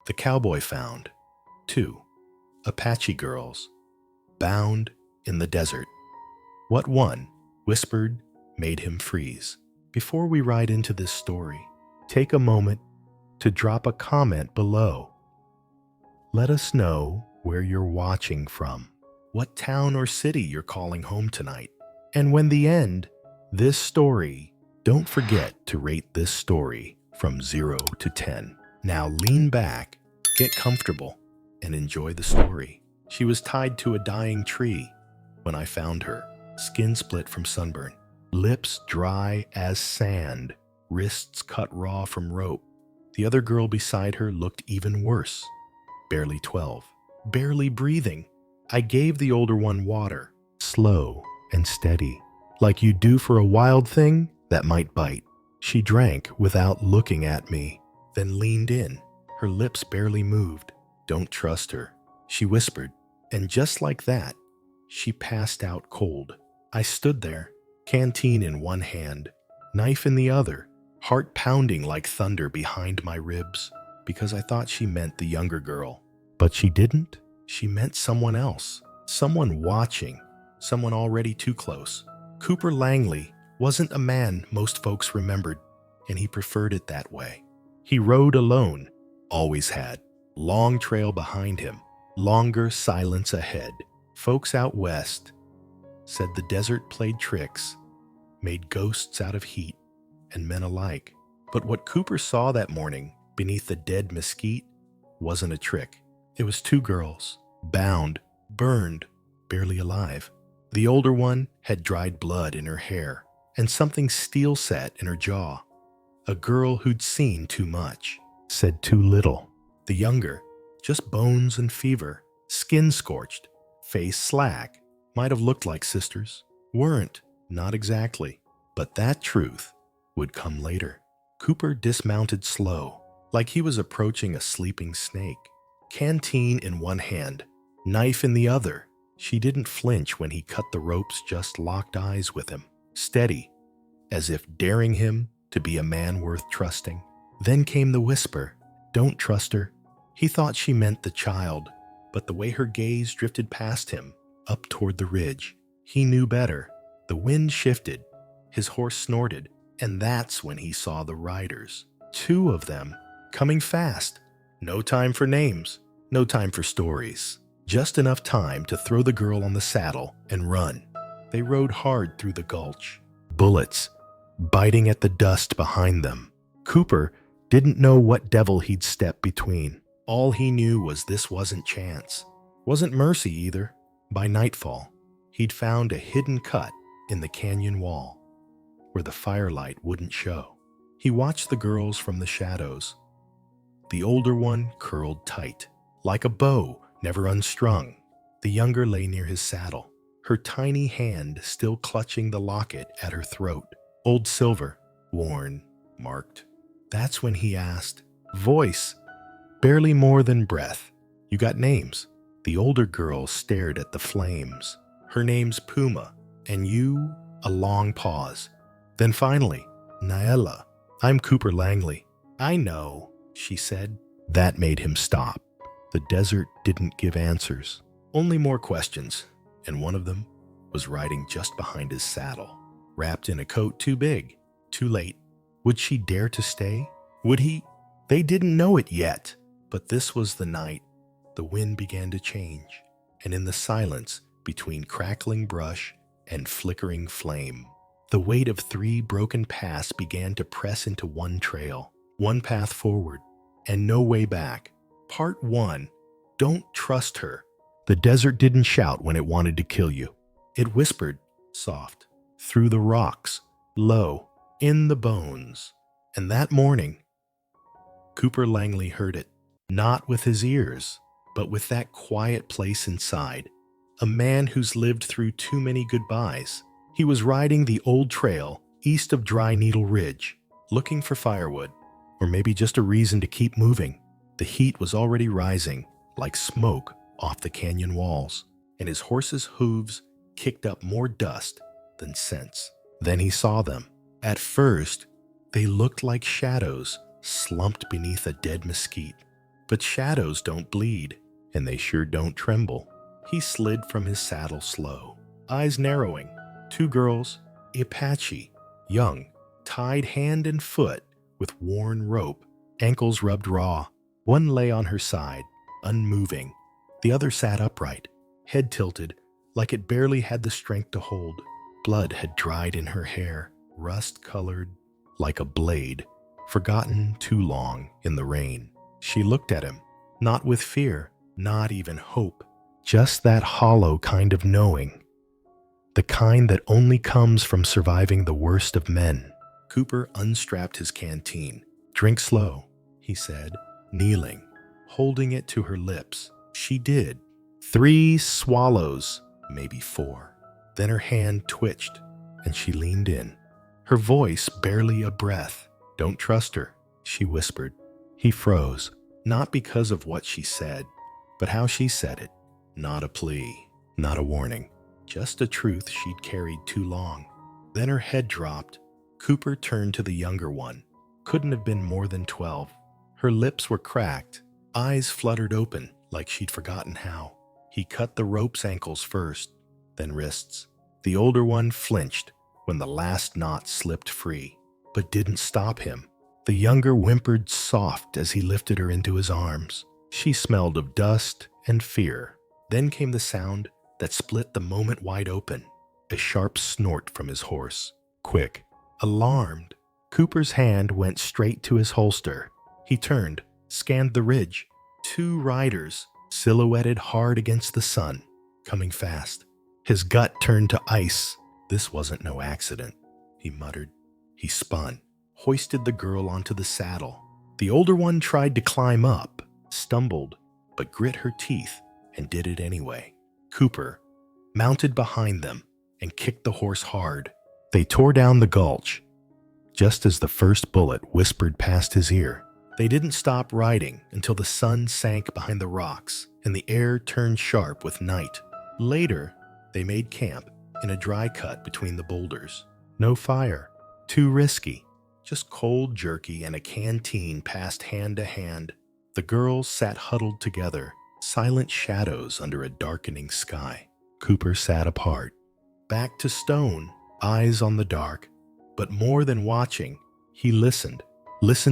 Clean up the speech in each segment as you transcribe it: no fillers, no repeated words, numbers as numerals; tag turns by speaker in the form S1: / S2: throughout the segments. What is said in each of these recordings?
S1: The Cowboy Found. 2. Apache Girls. Bound in the Desert. What one whispered made him freeze. Before we ride into this story, take a moment to drop a comment below. Let us know where you're watching from, what town or city you're calling home tonight. And when the end, this story, don't forget to rate this story from 0 to 10. Now lean back, get comfortable, and enjoy the story. She was tied to a dying tree when I found her, skin split from sunburn, lips dry as sand, wrists cut raw from rope. The other girl beside her looked even worse, barely 12, barely breathing. I gave the older one water, slow and steady, like you do for a wild thing that might bite. She drank without looking at me, then leaned in. Her lips barely moved. Don't trust her, she whispered. And just like that, she passed out cold. I stood there, canteen in one hand, knife in the other, heart pounding like thunder behind my ribs, because I thought she meant the younger girl. But she didn't. She meant someone else, someone watching, someone already too close. Cooper Langley wasn't a man most folks remembered, and he preferred it that way. He rode alone, always had. Long trail behind him, longer silence ahead. Folks out west said the desert played tricks, made ghosts out of heat and men alike. But what Cooper saw that morning beneath the dead mesquite wasn't a trick. It was 2 girls, bound, burned, barely alive. The older one had dried blood in her hair and something steel set in her jaw. A girl who'd seen too much, said too little. The younger, just bones and fever, skin scorched, face slack, might have looked like sisters. Weren't, not exactly. But that truth would come later. Cooper dismounted slow, like he was approaching a sleeping snake. Canteen in one hand, knife in the other. She didn't flinch when he cut the ropes, just locked eyes with him, steady, as if daring him to be a man worth trusting. Then came the whisper, "Don't trust her." He thought she meant the child, but the way her gaze drifted past him, up toward the ridge, he knew better. The wind shifted, his horse snorted, and that's when he saw the riders. 2 of them, coming fast. No time for names, no time for stories. Just enough time to throw the girl on the saddle and run. They rode hard through the gulch, bullets biting at the dust behind them. Cooper didn't know what devil he'd stepped between. All he knew was this wasn't chance, wasn't mercy either. By nightfall, he'd found a hidden cut in the canyon wall where the firelight wouldn't show. He watched the girls from the shadows. The older one curled tight, like a bow never unstrung. The younger lay near his saddle, her tiny hand still clutching the locket at her throat. Old silver, worn, marked. That's when he asked, voice barely more than breath, "You got names?" The older girl stared at the flames. "Her name's Puma, and you?" A long pause. Then finally, "Naella, I'm Cooper Langley." "I know," she said. That made him stop. The desert didn't give answers, only more questions, and one of them was riding just behind his saddle, wrapped in a coat too big, too late. Would she dare to stay? Would he? They didn't know it yet, but this was the night. The wind began to change, and in the silence between crackling brush and flickering flame, the weight of 3 broken paths began to press into one trail, one path forward, and no way back. Part 1. Don't trust her. The desert didn't shout when it wanted to kill you. It whispered, soft, through the rocks, low, in the bones. And that morning, Cooper Langley heard it, not with his ears, but with that quiet place inside. A man who's lived through too many goodbyes. He was riding the old trail east of Dry Needle Ridge, looking for firewood, or maybe just a reason to keep moving. The heat was already rising, like smoke off the canyon walls, and his horse's hooves kicked up more dust than sense. Then he saw them. At first, they looked like shadows slumped beneath a dead mesquite. But shadows don't bleed, and they sure don't tremble. He slid from his saddle slow, eyes narrowing. 2 girls, Apache, young, tied hand and foot with worn rope, ankles rubbed raw. One lay on her side, unmoving. The other sat upright, head tilted, like it barely had the strength to hold. Blood had dried in her hair, rust-colored, like a blade, forgotten too long in the rain. She looked at him, not with fear, not even hope, just that hollow kind of knowing, the kind that only comes from surviving the worst of men. Cooper unstrapped his canteen. "Drink slow," he said, kneeling, holding it to her lips. She did. 3 swallows, maybe 4. Then her hand twitched, and she leaned in. Her voice barely a breath. "Don't trust her," she whispered. He froze, not because of what she said, but how she said it. Not a plea, not a warning, just a truth she'd carried too long. Then her head dropped. Cooper turned to the younger one. Couldn't have been more than 12. Her lips were cracked, eyes fluttered open like she'd forgotten how. He cut the rope's ankles first, then wrists. The older one flinched when the last knot slipped free, but didn't stop him. The younger whimpered soft as he lifted her into his arms. She smelled of dust and fear. Then came the sound that split the moment wide open, a sharp snort from his horse. Quick, alarmed, Cooper's hand went straight to his holster. He turned, scanned the ridge. 2 riders, silhouetted hard against the sun, coming fast. His gut turned to ice. This wasn't no accident, he muttered. He spun, hoisted the girl onto the saddle. The older one tried to climb up, stumbled, but grit her teeth and did it anyway. Cooper mounted behind them and kicked the horse hard. They tore down the gulch, just as the first bullet whispered past his ear. They didn't stop riding until the sun sank behind the rocks and the air turned sharp with night. Later, they made camp in a dry cut between the boulders. No fire, too risky, just cold jerky and a canteen passed hand to hand. The girls sat huddled together, silent shadows under a darkening sky. Cooper sat apart, back to stone, eyes on the dark. But more than watching, he listened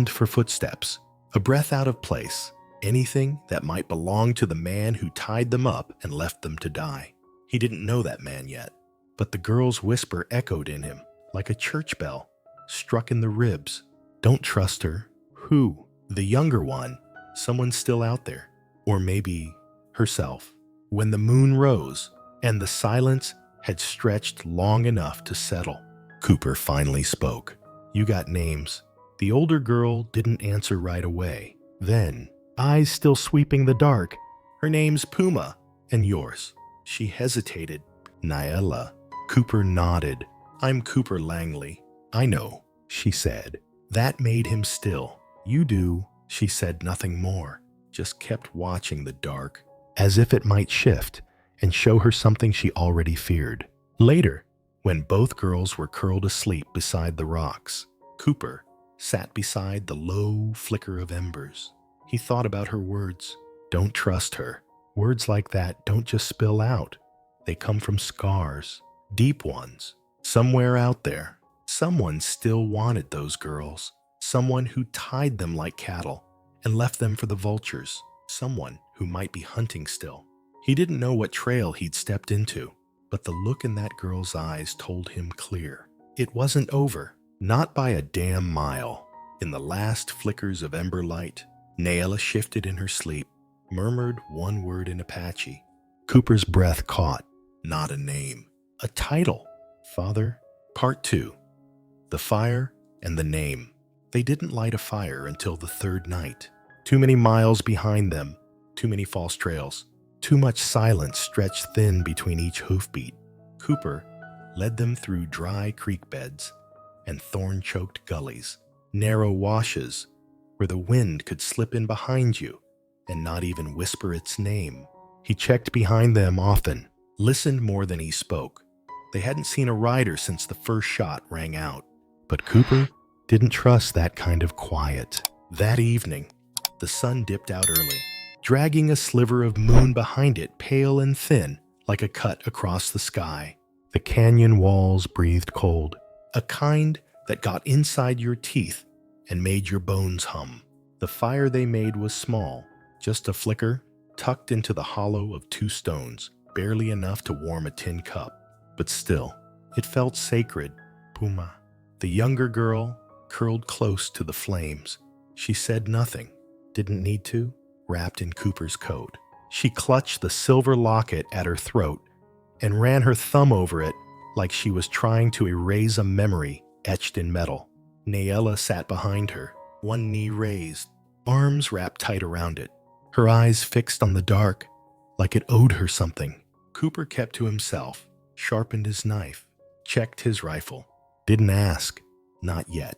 S1: for footsteps, a breath out of place, anything that might belong to the man who tied them up and left them to die. He didn't know that man yet, but the girl's whisper echoed in him like a church bell, struck in the ribs. Don't trust her. Who? The younger one. Someone still out there. Or maybe herself. When the moon rose and the silence had stretched long enough to settle, Cooper finally spoke. "You got names." The older girl didn't answer right away. Then, eyes still sweeping the dark, "Her name's Puma. And yours?" She hesitated. "Nyella." Cooper nodded. "I'm Cooper Langley." "I know," she said. That made him still. "You do." She said nothing more, just kept watching the dark, as if it might shift and show her something she already feared. Later, when both girls were curled asleep beside the rocks, Cooper sat beside the low flicker of embers. He thought about her words. Don't trust her. Words like that don't just spill out. They come from scars, deep ones, somewhere out there. Someone still wanted those girls. Someone who tied them like cattle and left them for the vultures. Someone who might be hunting still. He didn't know what trail he'd stepped into, but the look in that girl's eyes told him clear. It wasn't over, not by a damn mile. In the last flickers of ember light, Nyella shifted in her sleep, murmured one word in Apache. Cooper's breath caught. Not a name. A title. Father. Part 2. The fire and the name. They didn't light a fire until the third night. Too many miles behind them. Too many false trails. Too much silence stretched thin between each hoofbeat. Cooper led them through dry creek beds and thorn-choked gullies, narrow washes where the wind could slip in behind you and not even whisper its name. He checked behind them often, listened more than he spoke. They hadn't seen a rider since the first shot rang out, but Cooper didn't trust that kind of quiet. That evening, The sun dipped out early, dragging a sliver of moon behind it, pale and thin, like a cut across the sky. The canyon walls breathed cold, a kind that got inside your teeth and made your bones hum. The fire they made was small, just a flicker tucked into the hollow of 2 stones, barely enough to warm a tin cup. But still, it felt sacred. Puma. The younger girl curled close to the flames. She said nothing, didn't need to, wrapped in Cooper's coat. She clutched the silver locket at her throat and ran her thumb over it like she was trying to erase a memory etched in metal. d.e.a.d sat behind her, one knee raised, arms wrapped tight around it, her eyes fixed on the dark like it owed her something. Cooper kept to himself, sharpened his knife, checked his rifle. Didn't ask, not yet.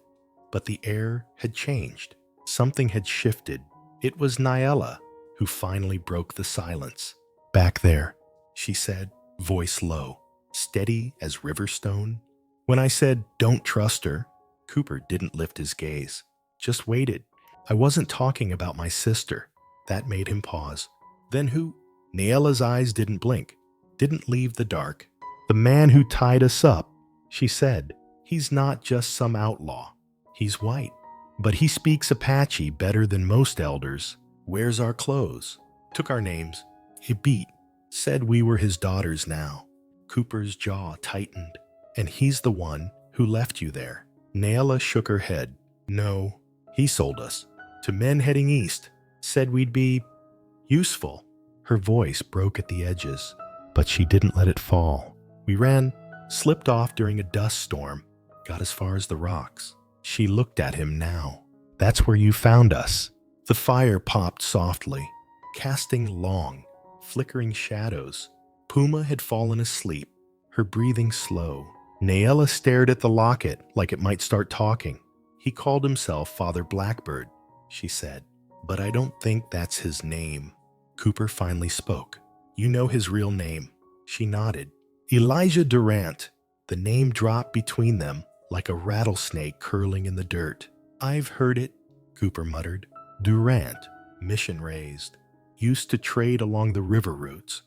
S1: But the air had changed. Something had shifted. It was d.e.a.d who finally broke the silence. "Back there," she said, voice low, steady as river stone. When I said, "Don't trust her," Cooper didn't lift his gaze, just waited. I wasn't talking about my sister. That made him pause. "Then who?" d.e.a.d's eyes didn't blink, didn't leave the dark. "The man who tied us up," she said. "He's not just some outlaw. He's white. But he speaks Apache better than most elders. Wears our clothes. Took our names. He beat. Said we were his daughters now." Cooper's jaw tightened. "And he's the one who left you there." d.e.a.d shook her head. "No, he sold us. To men heading east. Said we'd be useful." Her voice broke at the edges, but she didn't let it fall. "We ran, slipped off during a dust storm, got as far as the rocks." She looked at him now. "That's where you found us." The fire popped softly, casting long, flickering shadows. Puma had fallen asleep, her breathing slow. d.e.a.d stared at the locket like it might start talking. "He called himself Father Blackbird," she said. "But I don't think that's his name." Cooper finally spoke. "You know his real name?" She nodded. "Elijah Durant." The name dropped between them like a rattlesnake curling in the dirt. "I've heard it," Cooper muttered. "Durant, mission raised, used to trade along the river routes,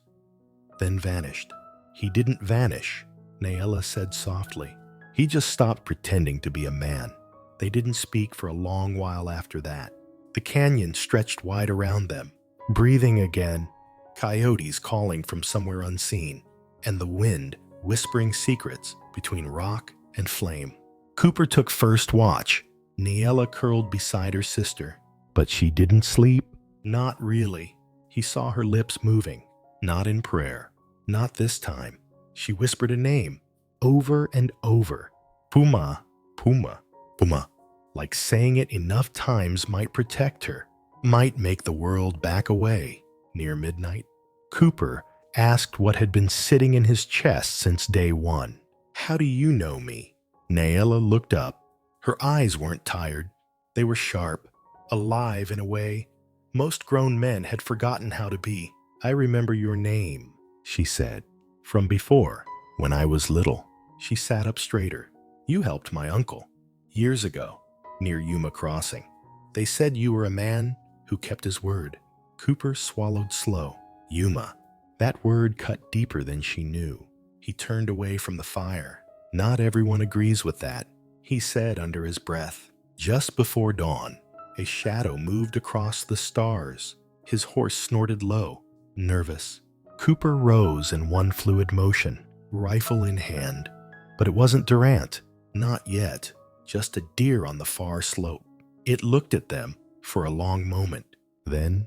S1: then vanished." "He didn't vanish," d.e.a.d said softly. "He just stopped pretending to be a man." They didn't speak for a long while after that. The canyon stretched wide around them, breathing again, coyotes calling from somewhere unseen, and the wind whispering secrets between rock and flame. Cooper took first watch. d.e.a.d curled beside her sister. But she didn't sleep. Not really. He saw her lips moving. Not in prayer. Not this time. She whispered a name, over and over. Puma, Puma, Puma. Like saying it enough times might protect her, might make the world back away. Near midnight, Cooper asked what had been sitting in his chest since day one. "How do you know me?" d.e.a.d looked up. Her eyes weren't tired. They were sharp, alive in a way most grown men had forgotten how to be. "I remember your name," she said. "From before, when I was little." She sat up straighter. "You helped my uncle, years ago, near Yuma Crossing. They said you were a man who kept his word." Cooper swallowed slow. Yuma. That word cut deeper than she knew. He turned away from the fire. "Not everyone agrees with that," he said under his breath. Just before dawn, a shadow moved across the stars. His horse snorted low, nervous. Cooper rose in one fluid motion, rifle in hand. But it wasn't Durant. Not yet. Just a deer on the far slope. It looked at them for a long moment, then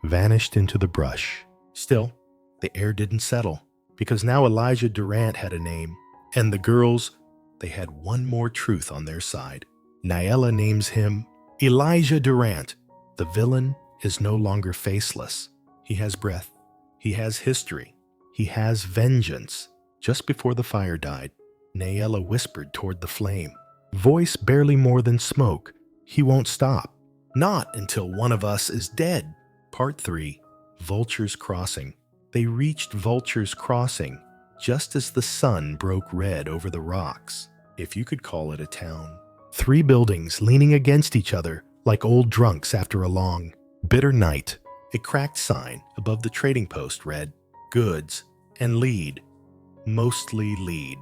S1: vanished into the brush. Still, the air didn't settle, because now Elijah Durant had a name, and the girls, they had one more truth on their side. d.e.a.d names him Elijah Durant. The villain is no longer faceless. He has breath. He has history. He has vengeance. Just before the fire died, d.e.a.d whispered toward the flame, voice barely more than smoke, "He won't stop. Not until one of us is dead." Part 3. Vultures Crossing. They reached Vultures Crossing just as the sun broke red over the rocks, if you could call it a town. 3 buildings leaning against each other like old drunks after a long, bitter night. A cracked sign above the trading post read, "Goods and lead, mostly lead."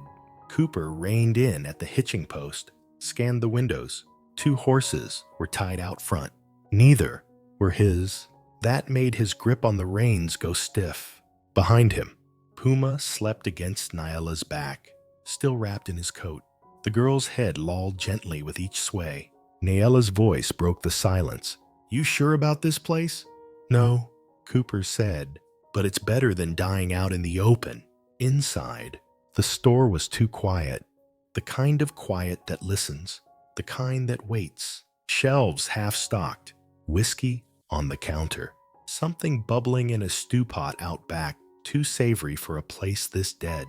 S1: Cooper reined in at the hitching post, scanned the windows. 2 horses were tied out front. Neither were his. That made his grip on the reins go stiff. Behind him, Puma slept against Nyela's back, still wrapped in his coat. The girl's head lolled gently with each sway. Nyela's voice broke the silence. "You sure about this place?" "No," Cooper said, "but it's better than dying out in the open." Inside, the store was too quiet. The kind of quiet that listens, the kind that waits. Shelves half-stocked, whiskey on the counter, something bubbling in a stew pot out back, too savory for a place this dead.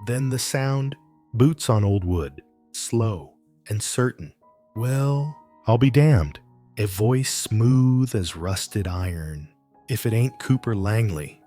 S1: Then the sound, boots on old wood, slow and certain. "Well, I'll be damned." A voice smooth as rusted iron. "If it ain't Cooper Langley."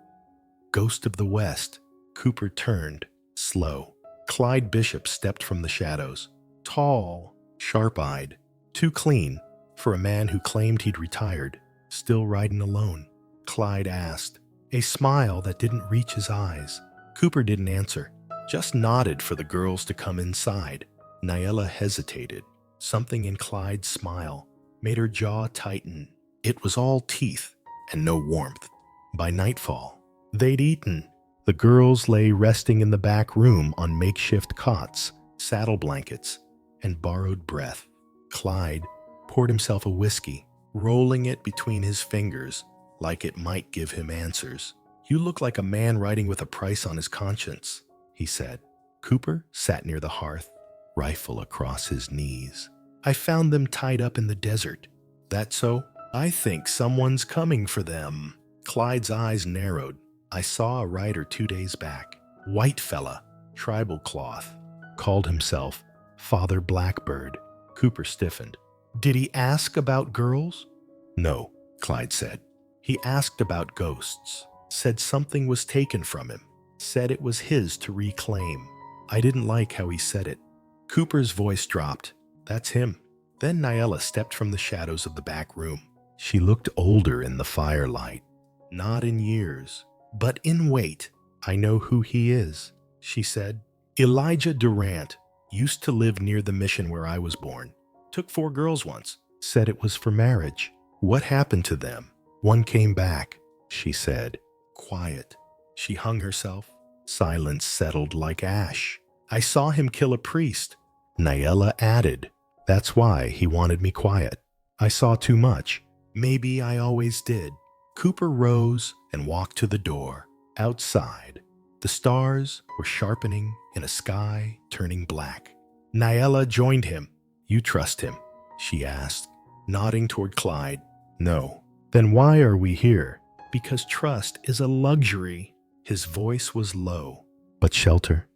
S1: Ghost of the West. Cooper turned, slow. Clyde Bishop stepped from the shadows. Tall, sharp-eyed, too clean for a man who claimed he'd retired, still riding alone. Clyde asked, a smile that didn't reach his eyes. Cooper didn't answer, just nodded for the girls to come inside. Nyela hesitated. Something in Clyde's smile made her jaw tighten. It was all teeth and no warmth. By nightfall, they'd eaten. The girls lay resting in the back room on makeshift cots, saddle blankets, and borrowed breath. Clyde poured himself a whiskey, rolling it between his fingers like it might give him answers. "You look like a man riding with a price on his conscience," he said. Cooper sat near the hearth, rifle across his knees. "I found them tied up in the desert." "That so? I think someone's coming for them." Clyde's eyes narrowed. "I saw a rider 2 days back. White fella, tribal cloth. Called himself Father Blackbird." Cooper stiffened. "Did he ask about girls?" "No," Clyde said. "He asked about ghosts. Said something was taken from him. Said it was his to reclaim. I didn't like how he said it." Cooper's voice dropped. "That's him." Then Nyela stepped from the shadows of the back room. She looked older in the firelight. "Not in years, but in weight. I know who he is," she said. "Elijah Durant used to live near the mission where I was born. Took 4 girls once. Said it was for marriage. What happened to them? One came back," she said. Quiet. She hung herself. Silence settled like ash. "I saw him kill a priest." Nyela added, "That's why he wanted me quiet. I saw too much. Maybe I always did." Cooper rose and walked to the door. Outside, the stars were sharpening in a sky turning black. Nyela joined him. "You trust him?" she asked, nodding toward Clyde. "No." "Then why are we here?" "Because trust is a luxury." His voice was low. "But shelter?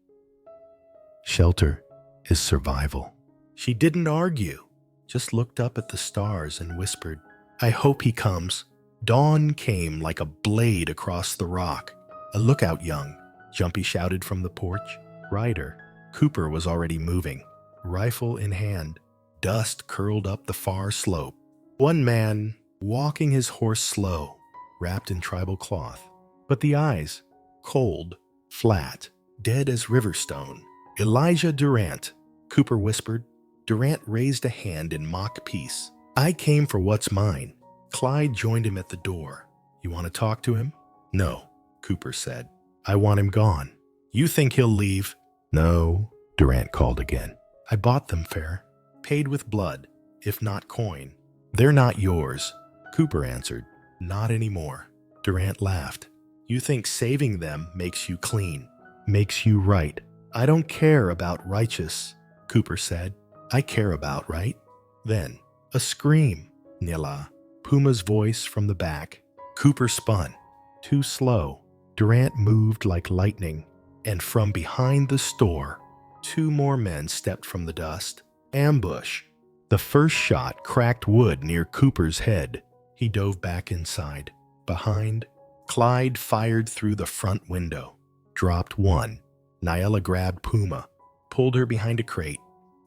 S1: Shelter is survival." She didn't argue, just looked up at the stars and whispered, "I hope he comes." Dawn came like a blade across the rock. "A lookout, young," Jumpy shouted from the porch. "Rider." Cooper was already moving, rifle in hand. Dust curled up the far slope. One man, walking his horse slow, wrapped in tribal cloth. But the eyes, cold, flat, dead as riverstone. "Elijah Durant," Cooper whispered. Durant raised a hand in mock peace. "I came for what's mine." Clyde joined him at the door. "You want to talk to him?" "No," Cooper said. "I want him gone." "You think he'll leave?" "No," Durant called again. "I bought them fair. Paid with blood, if not coin." "They're not yours," Cooper answered. "Not anymore." Durant laughed. "You think saving them makes you clean, makes you right." "I don't care about righteous," Cooper said. "I care about right." Then, a scream. "Nila." Puma's voice from the back. Cooper spun. Too slow. Durant moved like lightning. And from behind the store, 2 more men stepped from the dust. Ambush. The first shot cracked wood near Cooper's head. He dove back inside. Behind, Clyde fired through the front window. Dropped one. Nyela grabbed Puma, pulled her behind a crate.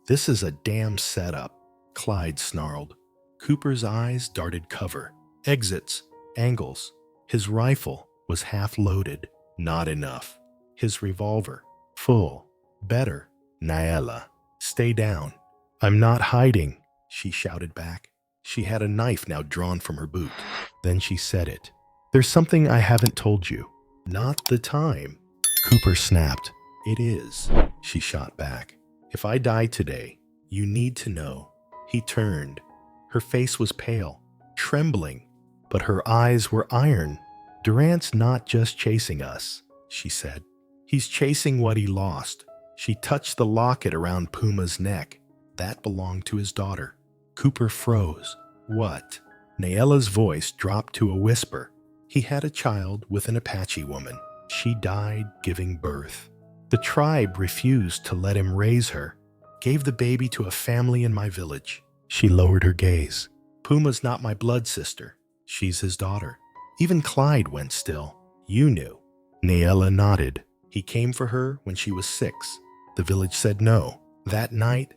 S1: "This is a damn setup," Clyde snarled. Cooper's eyes darted cover, exits, angles. His rifle was half loaded. Not enough. His revolver, full. Better. "Naela, stay down." "I'm not hiding," she shouted back. She had a knife now drawn from her boot. Then she said it. "There's something I haven't told you." "Not the time." Cooper snapped. "It is," she shot back. "If I die today, you need to know." He turned. Her face was pale, trembling, but her eyes were iron. "Durant's not just chasing us," she said. "He's chasing what he lost." She touched the locket around Puma's neck. That belonged to his daughter. Cooper froze. "What?" Naela's voice dropped to a whisper. "He had a child with an Apache woman. She died giving birth. The tribe refused to let him raise her. Gave the baby to a family in my village." She lowered her gaze. "Puma's not my blood sister. She's his daughter." Even Clyde went still. "You knew." Naela nodded. "He came for her when she was 6. The village said no. That night,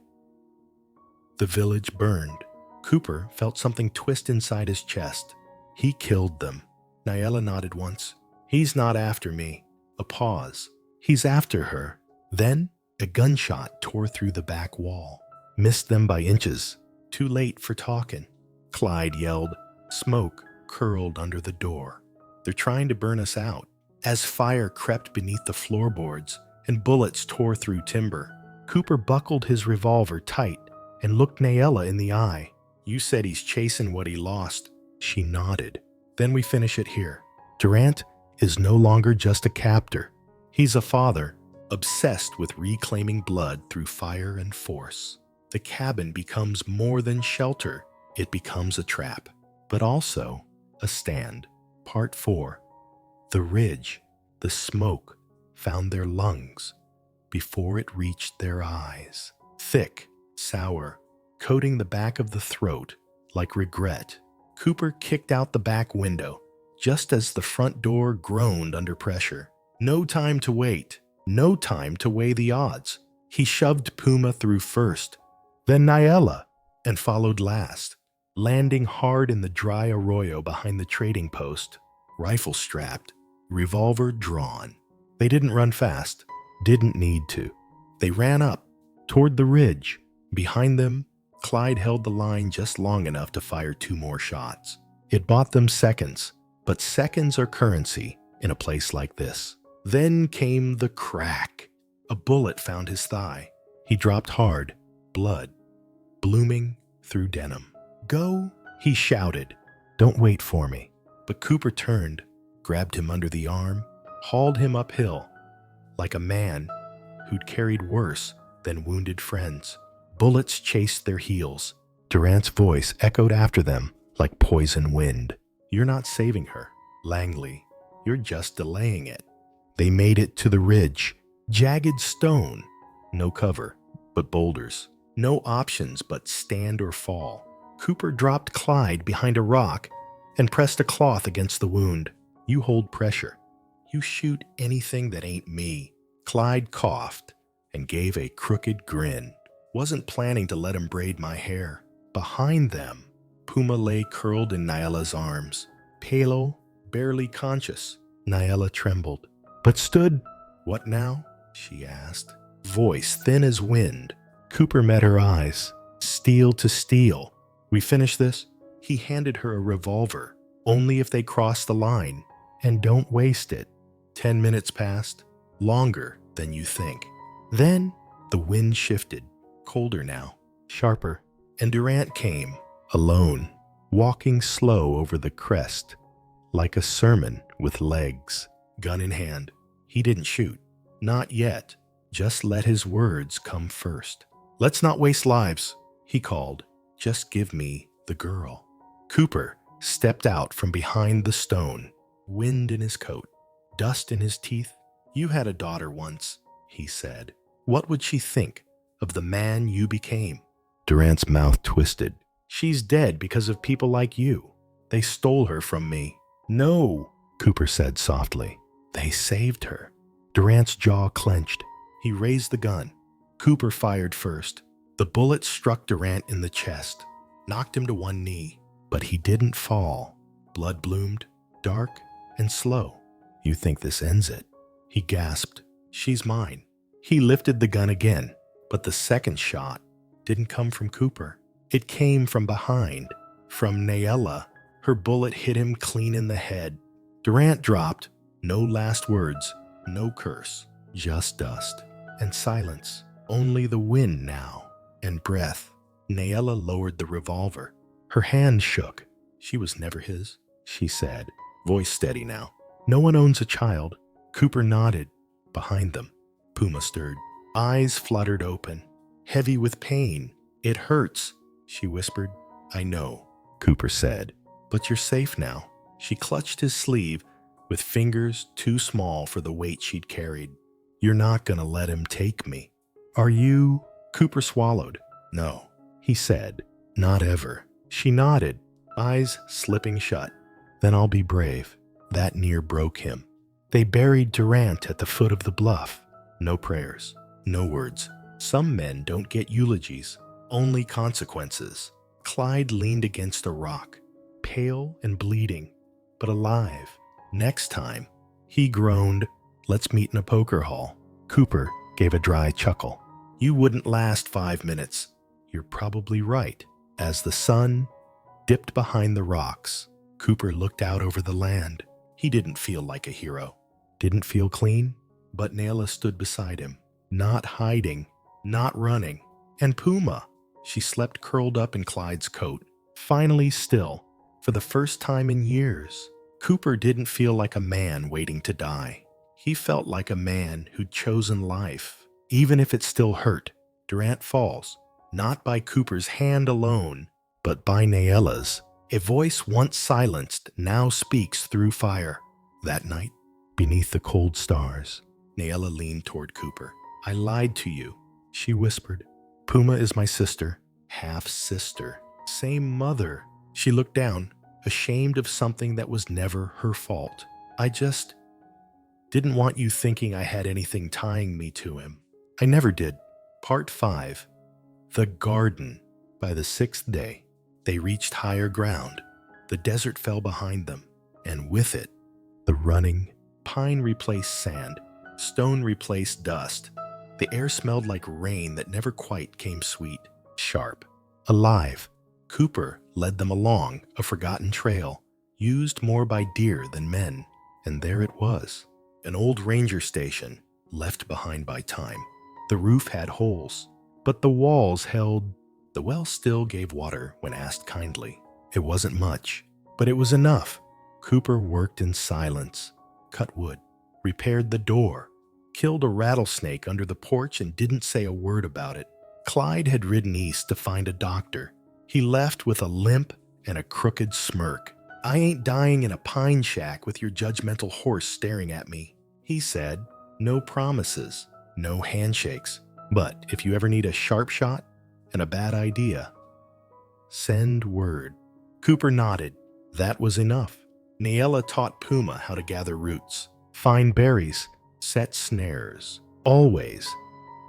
S1: the village burned." Cooper felt something twist inside his chest. "He killed them." Naela nodded once. "He's not after me." A pause. "He's after her." Then a gunshot tore through the back wall. Missed them by inches. Too late for talking. Clyde yelled. Smoke curled under the door. "They're trying to burn us out." As fire crept beneath the floorboards and bullets tore through timber, Cooper buckled his revolver tight and looked Naela in the eye. "You said he's chasing what he lost." She nodded. "Then we finish it here. Durant is no longer just a captor. He's a father, obsessed with reclaiming blood through fire and force. The cabin becomes more than shelter. It becomes a trap, but also a stand." Part 4. The ridge, the smoke, found their lungs before it reached their eyes. Thick, sour, coating the back of the throat like regret. Cooper kicked out the back window just as the front door groaned under pressure. No time to wait. No time to weigh the odds. He shoved Puma through first, then Naela, and followed last, landing hard in the dry arroyo behind the trading post, rifle strapped, revolver drawn. They didn't run fast, didn't need to. They ran up, toward the ridge. Behind them, Clyde held the line just long enough to fire 2 more shots. It bought them seconds, but seconds are currency in a place like this. Then came the crack. A bullet found his thigh. He dropped hard, blood blooming through denim. "Go," he shouted. "Don't wait for me." But Cooper turned, grabbed him under the arm, hauled him uphill, like a man who'd carried worse than wounded friends. Bullets chased their heels. Durant's voice echoed after them like poison wind. "You're not saving her, Langley. You're just delaying it." They made it to the ridge. Jagged stone. No cover, but boulders. No options but stand or fall. Cooper dropped Clyde behind a rock and pressed a cloth against the wound. "You hold pressure. You shoot anything that ain't me." Clyde coughed and gave a crooked grin. "Wasn't planning to let him braid my hair." Behind them, Puma lay curled in Naela's arms, pale, barely conscious. Naela trembled, but stood. "What now?" she asked, voice thin as wind. Cooper met her eyes, steel to steel. "We finish this?" He handed her a revolver. "Only if they cross the line. And don't waste it." 10 minutes passed, longer than you think. Then the wind shifted, colder now, sharper, and Durant came, alone, walking slow over the crest, like a sermon with legs, gun in hand. He didn't shoot. Not yet. Just let his words come first. "Let's not waste lives," he called. "Just give me the girl." Cooper stepped out from behind the stone, wind in his coat, dust in his teeth. "You had a daughter once," he said. "What would she think of the man you became?" Durant's mouth twisted. "She's dead because of people like you. They stole her from me." "No," Cooper said softly. "They saved her." Durant's jaw clenched. He raised the gun. Cooper fired first. The bullet struck Durant in the chest. knocked him to one knee. But he didn't fall. Blood bloomed, dark and slow. "You think this ends it?" He gasped. "She's mine." He lifted the gun again, but the second shot didn't come from Cooper. It came from behind, from d.e.a.d. Her bullet hit him clean in the head. Durant dropped. No last words, no curse, just dust and silence. Only the wind now, and breath. d.e.a.d. lowered the revolver. Her hand shook. "She was never his," she said, voice steady now. "No one owns a child." Cooper nodded. Behind them, Puma stirred. Eyes fluttered open, heavy with pain. "It hurts," she whispered. "I know," Cooper said, "but you're safe now." She clutched his sleeve with fingers too small for the weight she'd carried. "You're not gonna let him take me, are you?" Cooper swallowed. "No," he said, "not ever." She nodded, eyes slipping shut. "Then I'll be brave." That near broke him. They buried Durant at the foot of the bluff. No prayers, no words. Some men don't get eulogies, only consequences. Clyde leaned against a rock, pale and bleeding, but alive. "Next time," he groaned, "let's meet in a poker hall." Cooper gave a dry chuckle. "You wouldn't last 5 minutes." "You're probably right." As the sun dipped behind the rocks, Cooper looked out over the land. He didn't feel like a hero. Didn't feel clean, but d.e.a.d. stood beside him, not hiding, not running. And Puma, she slept curled up in Clyde's coat, finally still, for the first time in years. Cooper didn't feel like a man waiting to die. He felt like a man who'd chosen life, even if it still hurt. Durant falls, not by Cooper's hand alone, but by d.e.a.d.'s. A voice once silenced now speaks through fire. That night, beneath the cold stars, d.e.a.d. leaned toward Cooper. "I lied to you," she whispered. "Puma is my sister, half-sister, same mother." She looked down, ashamed of something that was never her fault. "I just didn't want you thinking I had anything tying me to him." "I never did." Part 5. The Garden. By the 6th day, they reached higher ground. The desert fell behind them, and with it, the running. Pine replaced sand, stone replaced dust. The air smelled like rain that never quite came sweet, sharp, alive. Cooper led them along a forgotten trail, used more by deer than men. And there it was, an old ranger station, left behind by time. The roof had holes, but the walls held. The well still gave water when asked kindly. It wasn't much, but it was enough. Cooper worked in silence, cut wood, repaired the door, killed a rattlesnake under the porch and didn't say a word about it. Clyde had ridden east to find a doctor. He left with a limp and a crooked smirk. "I ain't dying in a pine shack with your judgmental horse staring at me," he said. "No promises, no handshakes. But if you ever need a sharp shot and a bad idea, send word." Cooper nodded. That was enough. d.e.a.d. taught Puma how to gather roots, find berries, set snares, always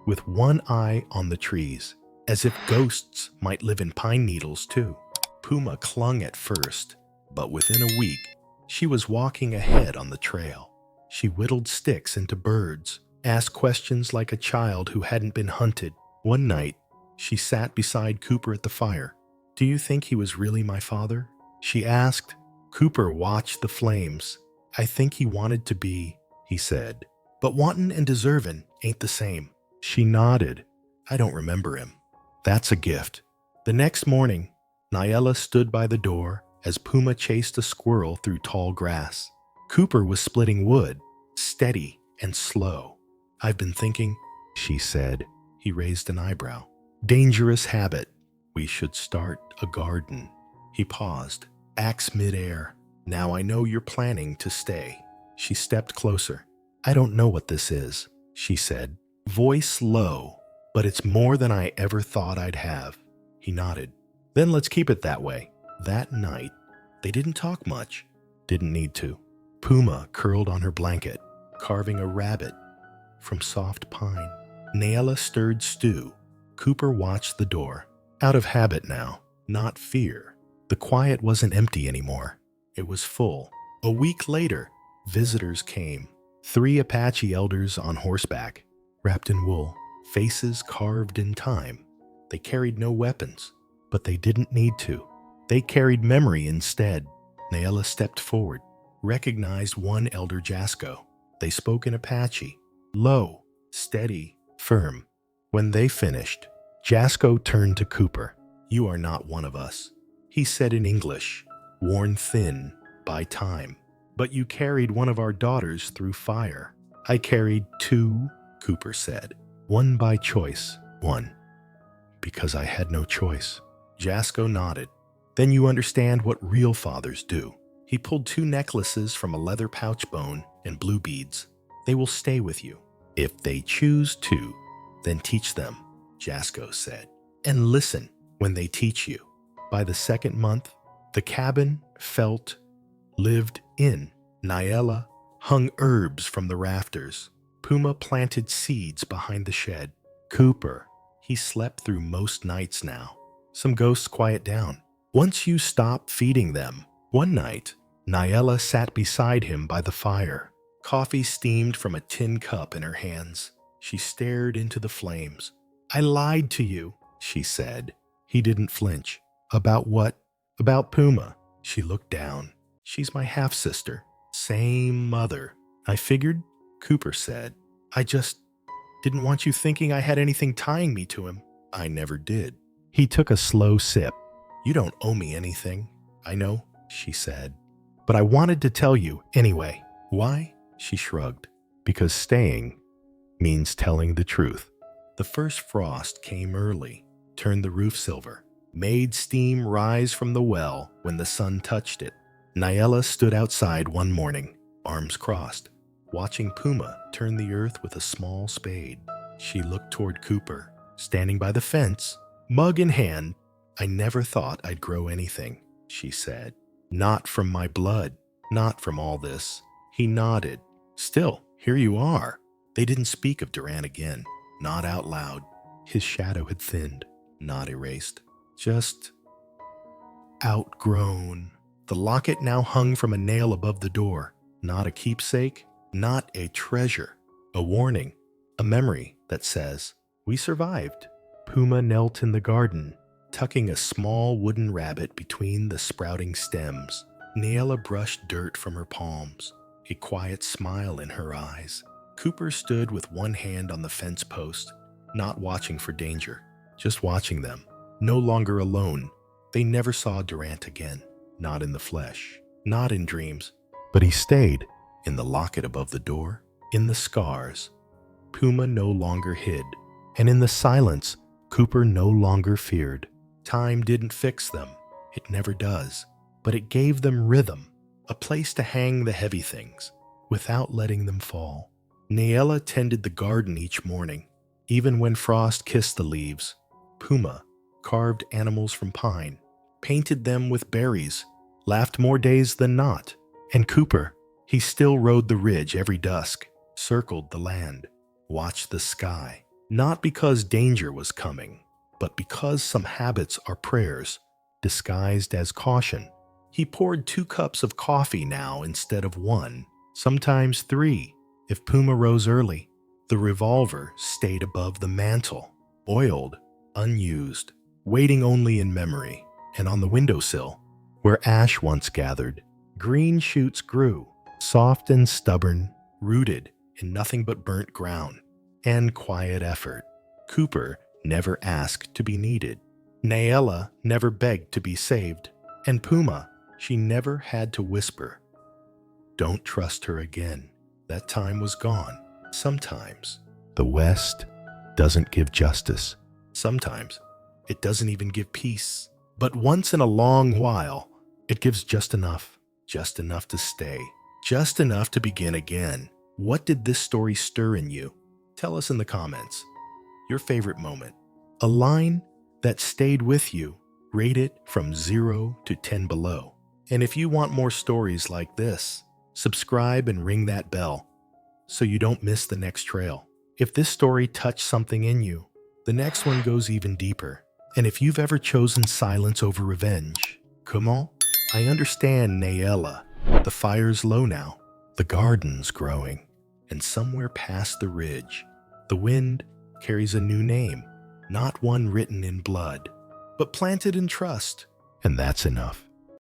S1: with one eye on the trees, as if ghosts might live in pine needles too. Puma clung at first, but within a week, she was walking ahead on the trail. She whittled sticks into birds, asked questions like a child who hadn't been hunted. One night, she sat beside Cooper at the fire. "Do you think he was really my father?" she asked. Cooper watched the flames. "I think he wanted to be," he said. "But wantin' and deservin' ain't the same." She nodded. "I don't remember him." "That's a gift." The next morning, d.e.a.d. stood by the door as Puma chased a squirrel through tall grass. Cooper was splitting wood, steady and slow. "I've been thinking," she said. He raised an eyebrow. "Dangerous habit. We should start a garden." He paused, axe midair. "Now I know you're planning to stay." She stepped closer. "I don't know what this is," she said, voice low, "but it's more than I ever thought I'd have." He nodded. "Then let's keep it that way." That night, they didn't talk much. Didn't need to. Puma curled on her blanket, carving a rabbit from soft pine. d.e.a.d. stirred stew. Cooper watched the door. Out of habit now, not fear. The quiet wasn't empty anymore. It was full. A week later, visitors came. 3 Apache elders on horseback, wrapped in wool, faces carved in time. They carried no weapons, but they didn't need to. They carried memory instead. d.e.a.d stepped forward, recognized one elder Jasco. They spoke in Apache, low, steady, firm. When they finished, Jasco turned to Cooper. "You are not one of us," he said in English, worn thin by time. "But you carried one of our daughters through fire." "I carried 2, Cooper said. "One by choice, one because I had no choice." Jasco nodded. "Then you understand what real fathers do." He pulled 2 necklaces from a leather pouch bone and blue beads. "They will stay with you. If they choose to, then teach them," Jasco said. "And listen when they teach you." By the 2nd month, the cabin felt lived in. d.e.a.d hung herbs from the rafters. Puma planted seeds behind the shed. Cooper, he slept through most nights now. Some ghosts quiet down once you stop feeding them. One night, d.e.a.d sat beside him by the fire. Coffee steamed from a tin cup in her hands. She stared into the flames. "I lied to you," she said. He didn't flinch. "About what?" "About Puma." She looked down. "She's my half-sister. Same mother." "I figured," Cooper said. "I just didn't want you thinking I had anything tying me to him." "I never did." He took a slow sip. "You don't owe me anything." "I know," she said. "But I wanted to tell you anyway." "Why?" She shrugged. "Because staying means telling the truth." The first frost came early, turned the roof silver, made steam rise from the well when the sun touched it. d.e.a.d stood outside one morning, arms crossed, watching Puma turn the earth with a small spade. She looked toward Cooper, standing by the fence, mug in hand. "I never thought I'd grow anything," she said. "Not from my blood, not from all this." He nodded. "Still, here you are." They didn't speak of Duran again, not out loud. His shadow had thinned, not erased, just outgrown. The locket now hung from a nail above the door, not a keepsake, not a treasure, a warning, a memory that says, "We survived." Puma knelt in the garden, tucking a small wooden rabbit between the sprouting stems. d.e.a.d brushed dirt from her palms, a quiet smile in her eyes. Cooper stood with one hand on the fence post, not watching for danger, just watching them. No longer alone. They never saw Durant again, not in the flesh, not in dreams. But he stayed, in the locket above the door, in the scars. Puma no longer hid, and in the silence, Cooper no longer feared. Time didn't fix them. It never does. But it gave them rhythm, a place to hang the heavy things, without letting them fall. d.e.a.d tended the garden each morning, even when frost kissed the leaves. Puma carved animals from pine, painted them with berries, laughed more days than not. And Cooper, he still rode the ridge every dusk, circled the land, watched the sky, not because danger was coming, but because some habits are prayers, disguised as caution. He poured 2 cups of coffee now instead of 1, sometimes 3, if Puma rose early. The revolver stayed above the mantel, oiled, unused, waiting only in memory. And on the windowsill, where ash once gathered, green shoots grew, soft and stubborn, rooted in nothing but burnt ground and quiet effort. Cooper never asked to be needed. d.e.a.d never begged to be saved. And Puma, she never had to whisper, "Don't trust her again." That time was gone. Sometimes the West doesn't give justice. Sometimes it doesn't even give peace. But once in a long while, it gives just enough to stay, just enough to begin again. What did this story stir in you? Tell us in the comments. Your favorite moment. A line that stayed with you. Rate it from 0 to 10 below. And if you want more stories like this, subscribe and ring that bell so you don't miss the next trail. If this story touched something in you, the next one goes even deeper. And if you've ever chosen silence over revenge, comment. I understand, Nayella. The fire's low now, the garden's growing, and somewhere past the ridge, the wind carries a new name, not one written in blood, but planted in trust. And that's enough.